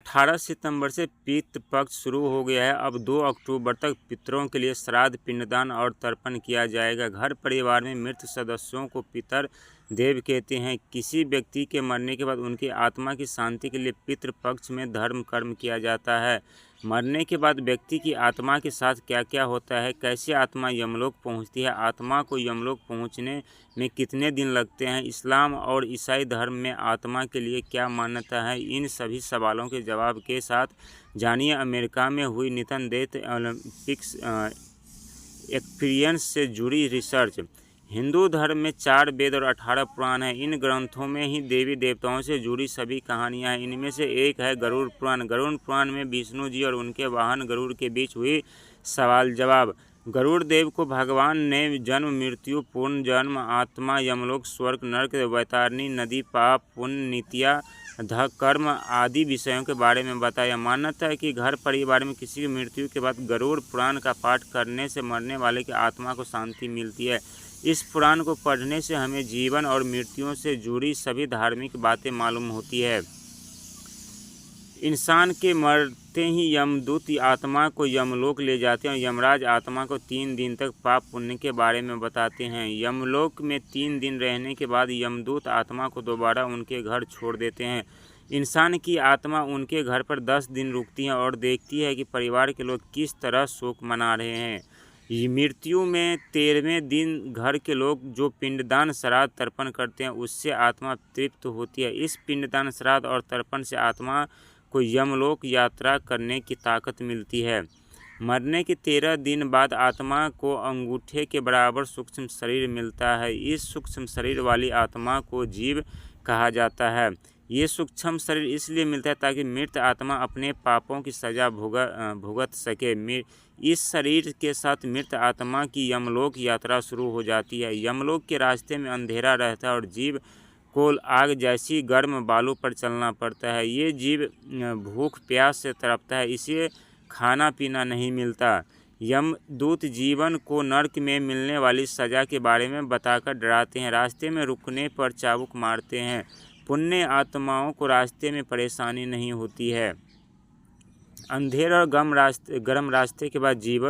18 सितंबर से पितृ पक्ष शुरू हो गया है। अब 2 अक्टूबर तक पितरों के लिए श्राद्ध, पिंडदान और तर्पण किया जाएगा। घर परिवार में मृत सदस्यों को पितर देव कहते हैं। किसी व्यक्ति के मरने के बाद उनकी आत्मा की शांति के लिए पितृ पक्ष में धर्म कर्म किया जाता है। मरने के बाद व्यक्ति की आत्मा के साथ क्या क्या होता है, कैसे आत्मा यमलोक पहुंचती है, आत्मा को यमलोक पहुंचने में कितने दिन लगते हैं, इस्लाम और ईसाई धर्म में आत्मा के लिए क्या मान्यता है, इन सभी सवालों के जवाब के साथ जानिए अमेरिका में हुई नितिन डेथ ओलंपिक्स एक्सपीरियंस से जुड़ी रिसर्च। हिंदू धर्म में 4 वेद और 18 पुराण हैं। इन ग्रंथों में ही देवी देवताओं से जुड़ी सभी कहानियां हैं। इनमें से एक है गरुड़ पुराण। गरुड़ पुराण में विष्णु जी और उनके वाहन गरुड़ के बीच हुई सवाल जवाब। गरुड़ देव को भगवान ने जन्म, मृत्यु, पूर्ण जन्म, आत्मा, यमलोक, स्वर्ग, नरक, वैतरणी नदी, पाप, पुण्य, नित्या कर्म आदि विषयों के बारे में बताया। मान्यता है कि घर परिवार में किसी की मृत्यु के बाद गरुड़ पुराण का पाठ करने से मरने वाले की आत्मा को शांति मिलती है। इस पुराण को पढ़ने से हमें जीवन और मृत्यु से जुड़ी सभी धार्मिक बातें मालूम होती है। इंसान के मरते ही यमदूत आत्मा को यमलोक ले जाते हैं और यमराज आत्मा को 3 दिन तक पाप पुण्य के बारे में बताते हैं। यमलोक में 3 दिन रहने के बाद यमदूत आत्मा को दोबारा उनके घर छोड़ देते हैं। इंसान की आत्मा उनके घर पर 10 दिन रुकती है और देखती है कि परिवार के लोग किस तरह शोक मना रहे हैं। मृत्यु में 13वें दिन घर के लोग जो पिंडदान, श्राद्ध, तर्पण करते हैं उससे आत्मा तृप्त होती है। इस पिंडदान, श्राद्ध और तर्पण से आत्मा को यमलोक यात्रा करने की ताकत मिलती है। मरने के 13 दिन बाद आत्मा को अंगूठे के बराबर सूक्ष्म शरीर मिलता है। इस सूक्ष्म शरीर वाली आत्मा को जीव कहा जाता है। ये सूक्ष्म शरीर इसलिए मिलता है ताकि मृत आत्मा अपने पापों की सजा भुगत सके। इस शरीर के साथ मृत आत्मा की यमलोक यात्रा शुरू हो जाती है। यमलोक के रास्ते में अंधेरा रहता है और जीव को आग जैसी गर्म बालू पर चलना पड़ता है। ये जीव भूख प्यास से तड़पता है, इसे खाना पीना नहीं मिलता। यमदूत जीवन को नरक में मिलने वाली सज़ा के बारे में बताकर डराते हैं। रास्ते में रुकने पर चाबुक मारते हैं। पुण्य आत्माओं को रास्ते में परेशानी नहीं होती है। अंधेर और गर्म रास्ते के बाद जीव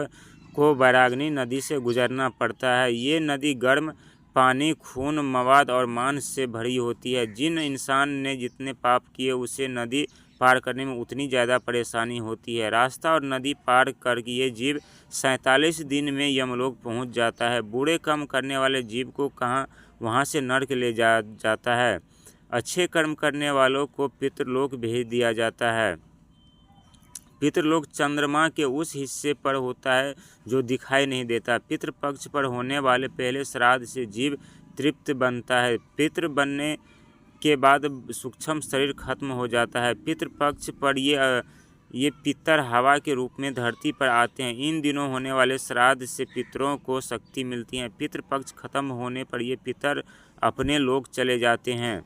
को वैराग्नि नदी से गुजरना पड़ता है। ये नदी गर्म पानी, खून, मवाद और मांस से भरी होती है। जिन इंसान ने जितने पाप किए उसे नदी पार करने में उतनी ज़्यादा परेशानी होती है। रास्ता और नदी पार करके ये जीव 47 दिन में यमलोक पहुंच जाता है। बूढ़े काम करने वाले जीव को वहां से नरक ले जाता है। अच्छे कर्म करने वालों को पितृलोक भेज दिया जाता है। पितृलोक चंद्रमा के उस हिस्से पर होता है जो दिखाई नहीं देता। पितृपक्ष पर होने वाले पहले श्राद्ध से जीव तृप्त बनता है। पितृ बनने के बाद सूक्ष्म शरीर खत्म हो जाता है। पितृपक्ष पर ये पितर हवा के रूप में धरती पर आते हैं। इन दिनों होने वाले श्राद्ध से पितरों को शक्ति मिलती है। पितृपक्ष खत्म होने पर ये पितर अपने लोक चले जाते हैं।